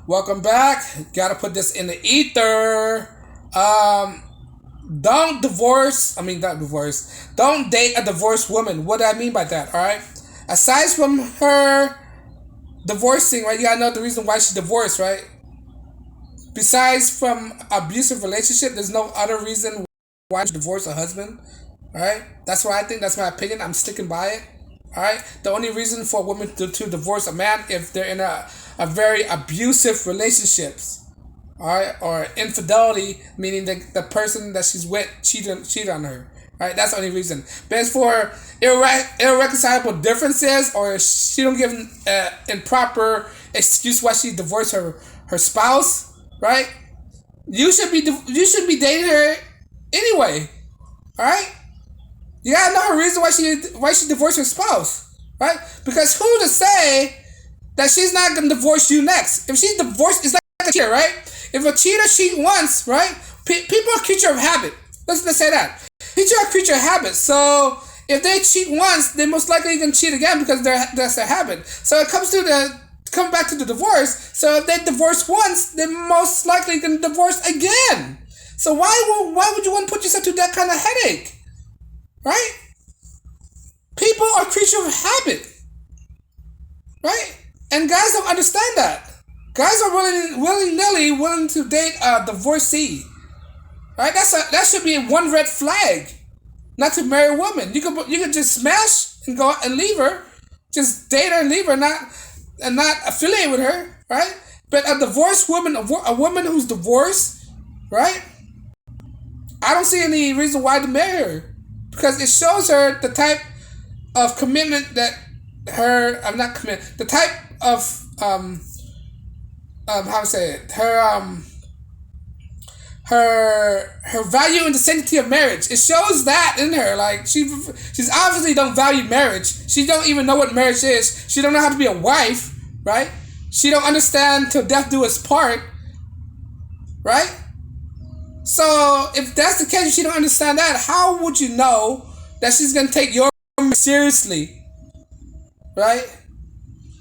Welcome back. Gotta put this in the ether. Um, don't divorce. I mean, not divorce. Don't date a divorced woman. What do I mean by that? All right. Aside from her divorcing, right? You gotta know the reason why she divorced, right? Besides from abusive relationship, there's no other reason why she divorced her husband. All right. That's what I think. That's my opinion. I'm sticking by it. All right. The only reason for a woman to divorce a man if they're in a very abusive relationships. All right, or infidelity, meaning the person that she's with cheated on her. All right, that's the only reason. But as for irreconcilable differences, or she don't give improper excuse why she divorced her spouse, right? You should be dating her anyway. All right, you gotta know her reason why she divorced her spouse, right? Because who to say that she's not gonna divorce you next? If she's divorced, it's like a cheater, right? If a cheater cheat once, right? People are a creature of habit. Let's say that. People are a creature of habit. So if they cheat once, they most likely can cheat again because that's their habit. So it comes to the come back to the divorce. So if they divorce once, they most likely can divorce again. So why would you want to put yourself through that kind of headache, right? People are creature of habit, right? And guys don't understand that. Guys are willy-nilly willing to date a divorcee, right? That should be one red flag. Not to marry a woman. You could just smash and go and leave her, just date her and leave her, not affiliate with her, right? But a divorced woman, a woman who's divorced, right? I don't see any reason why to marry her because it shows her the type of commitment that I'm not commit the type of how to say it her value and the sanctity of marriage. It shows that in her. Like she's obviously don't value marriage. She don't even know what marriage is. She don't know how to be a wife, right? She don't understand till death do us part, right? So if that's the case, she don't understand that. How would you know that she's gonna take your seriously, right?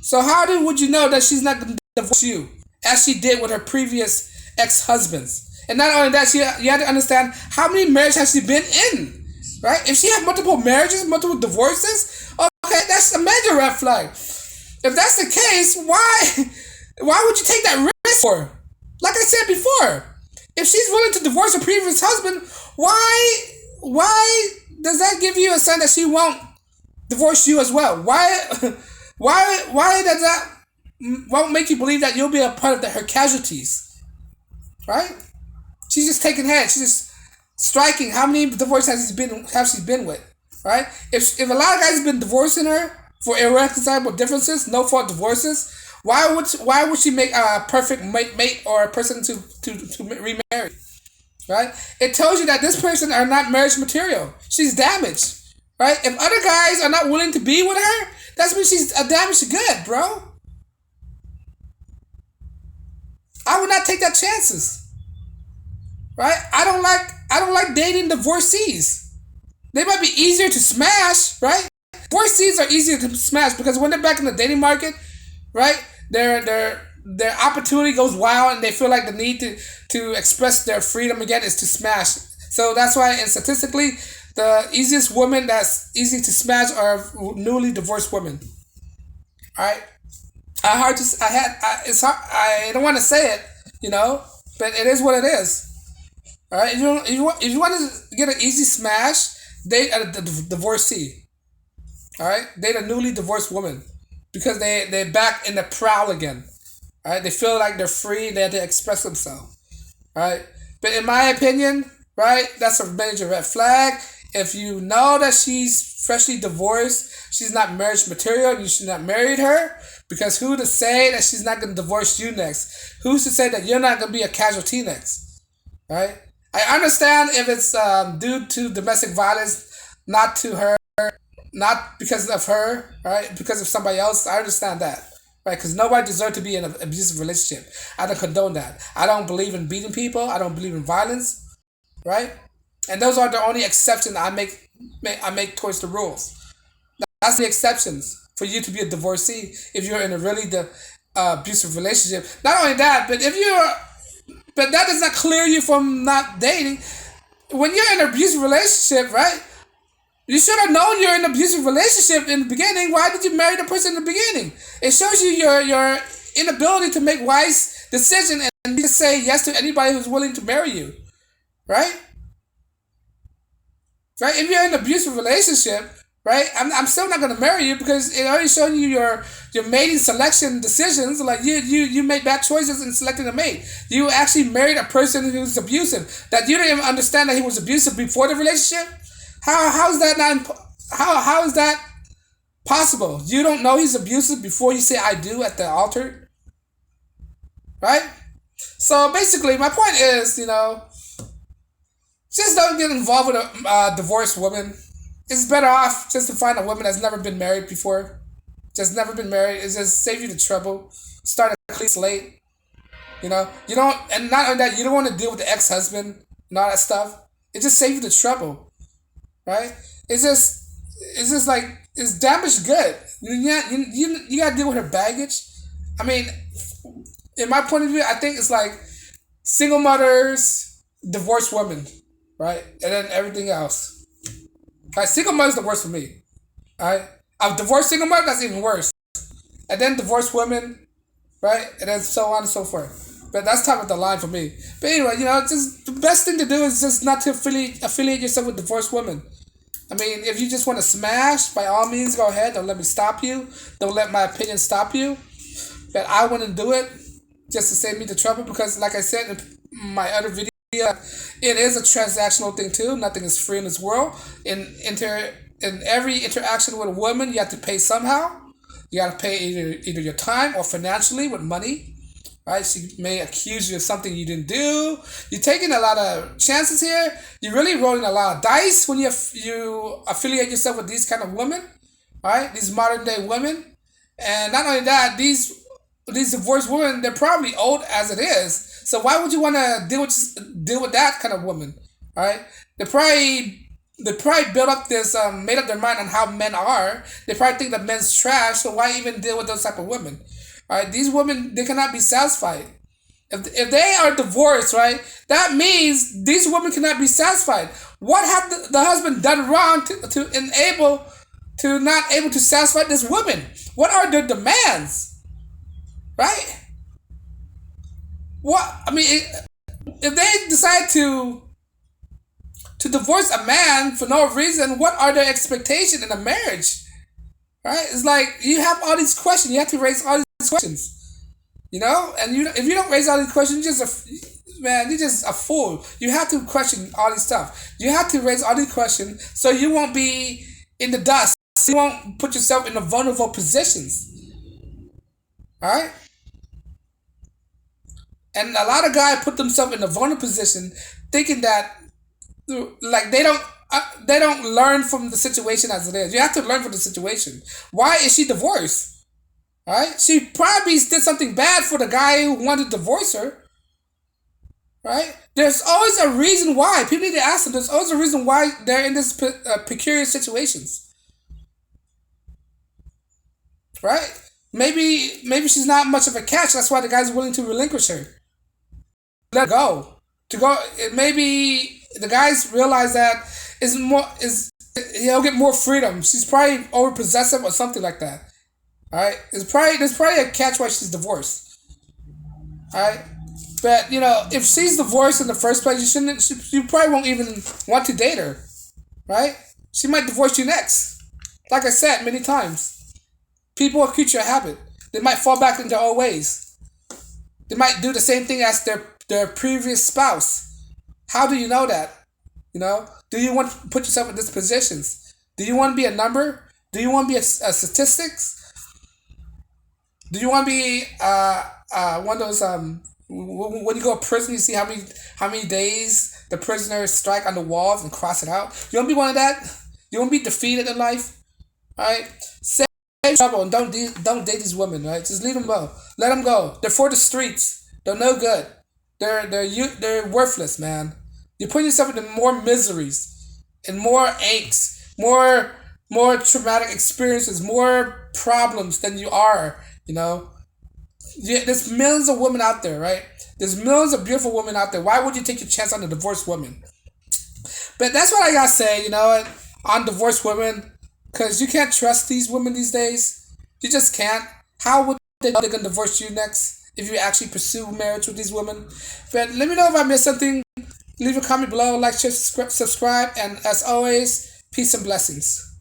So would you know that she's not gonna divorce you as she did with her previous ex-husbands? And not only that, you have to understand how many marriages has she been in, right? If she had multiple marriages, multiple divorces, okay, that's a major red flag. If that's the case, why would you take that risk for? Like I said before, if she's willing to divorce her previous husband, why does that give you a sense that she won't divorce you as well? Why does that won't make you believe that you'll be a part of her casualties, right? She's just taking head. She's just striking. How many divorces have she been with, right? If a lot of guys have been divorcing her for irreconcilable differences, no fault divorces, why would she make a perfect mate or a person to remarry, right? It tells you that this person are not marriage material. She's damaged, right? If other guys are not willing to be with her, that's when she's a damaged good, bro. I would not take that chances, right? I don't like dating divorcees. They might be easier to smash, right? Divorcees are easier to smash because when they're back in the dating market, right? Their opportunity goes wild and they feel like the need to express their freedom again is to smash. So that's why, and statistically, the easiest women that's easy to smash are newly divorced women. All right, it's hard. I don't want to say it, but it is what it is. All right, if you want to get an easy smash, date a divorcee. All right, date a newly divorced woman because they're back in the prowl again. All right, they feel like they're free. They have to express themselves. All right, but in my opinion, right, that's a major red flag. If you know that she's freshly divorced, she's not marriage material, you should not marry her. Because who to say that she's not going to divorce you next? Who's to say that you're not going to be a casualty next? Right? I understand if it's due to domestic violence, not to her, not because of her, right? Because of somebody else. I understand that, right? Because nobody deserves to be in an abusive relationship. I don't condone that. I don't believe in beating people. I don't believe in violence, right? And those are the only exceptions I make towards the rules. That's the exceptions for you to be a divorcee if you're in a really abusive relationship. Not only that, but that does not clear you from not dating. When you're in an abusive relationship, right? You should have known you're in an abusive relationship in the beginning. Why did you marry the person in the beginning? It shows you your inability to make wise decisions and just say yes to anybody who's willing to marry you, right? Right? If you're in an abusive relationship, right? I'm still not gonna marry you because it already showed you your mating selection decisions. Like you made bad choices in selecting a mate. You actually married a person who's abusive that you didn't even understand that he was abusive before the relationship. How is that not how is that possible? You don't know he's abusive before you say I do at the altar, right? So basically, my point is, just don't get involved with a divorced woman. It's better off just to find a woman that's never been married before. Just never been married. It just save you the trouble. Start a clean slate. You don't, and not only that, you don't want to deal with the ex-husband and all that stuff. It just saves you the trouble, right? It's just like it's damaged good. You gotta deal with her baggage. I mean, in my point of view, I think it's like single mothers, divorced women, right, and then everything else. Like single mother's the worst for me. Alright? A divorced single mother, that's even worse. And then divorced women, right? And then so on and so forth. But that's top of the line for me. But anyway, just the best thing to do is just not to affiliate yourself with divorced women. I mean, if you just want to smash, by all means, go ahead. Don't let me stop you. Don't let my opinion stop you. But I wouldn't do it just to save me the trouble because, like I said in my other video, it is a transactional thing too. Nothing is free in this world. In every interaction with a woman, you have to pay somehow. You got to pay either your time or financially with money. Right? She may accuse you of something you didn't do. You're taking a lot of chances here. You're really rolling a lot of dice when you affiliate yourself with these kind of women. Right? These modern day women. And not only that, these divorced women, they're probably old as it is. So why would you want to deal with that kind of woman? All right? They probably built up this made up their mind on how men are. They probably think that men's trash. So why even deal with those type of women? All right? These women, they cannot be satisfied. If they are divorced, right, that means these women cannot be satisfied. What have the husband done wrong to not able to satisfy this woman? What are their demands? Right? What I mean, if they decide to divorce a man for no reason, what are their expectations in a marriage? Right? It's like you have all these questions. You have to raise all these questions. And if you don't raise all these questions, you're just a fool. You have to question all this stuff. You have to raise all these questions so you won't be in the dust. So you won't put yourself in a vulnerable positions. All right? And a lot of guys put themselves in a vulnerable position thinking that like they don't learn from the situation as it is. You have to learn from the situation. Why is she divorced? All right? She probably did something bad for the guy who wanted to divorce her. Right? There's always a reason why. People need to ask them. There's always a reason why they're in this precarious situations. Right? Maybe she's not much of a catch. That's why the guy's willing to relinquish her. Let go. Maybe the guys realize that he'll get more freedom. She's probably overpossessive or something like that. All right, there's probably a catch why she's divorced. All right, but if she's divorced in the first place, you probably won't even want to date her, right? She might divorce you next. Like I said many times, people are creature of habit. They might fall back into their old ways. They might do the same thing as their previous spouse. How do you know that? Do you want to put yourself in these positions? Do you want to be a number? Do you want to be a statistics? Do you want to be one of those when you go to prison, you see how many days the prisoners strike on the walls and cross it out? You want to be one of that? You want to be defeated in life? All right? Save trouble and don't date these women, right? Just leave them go. Let them go. They're for the streets. They're no good. They're worthless, man. You're putting yourself into more miseries and more angst, more traumatic experiences, more problems than you are, Yeah, there's millions of women out there, right? There's millions of beautiful women out there. Why would you take your chance on a divorced woman? But that's what I gotta say, on divorced women, because you can't trust these women these days. You just can't. How would they know they're gonna divorce you next if you actually pursue marriage with these women? But let me know if I missed something. Leave a comment below, like, share, subscribe, and as always, peace and blessings.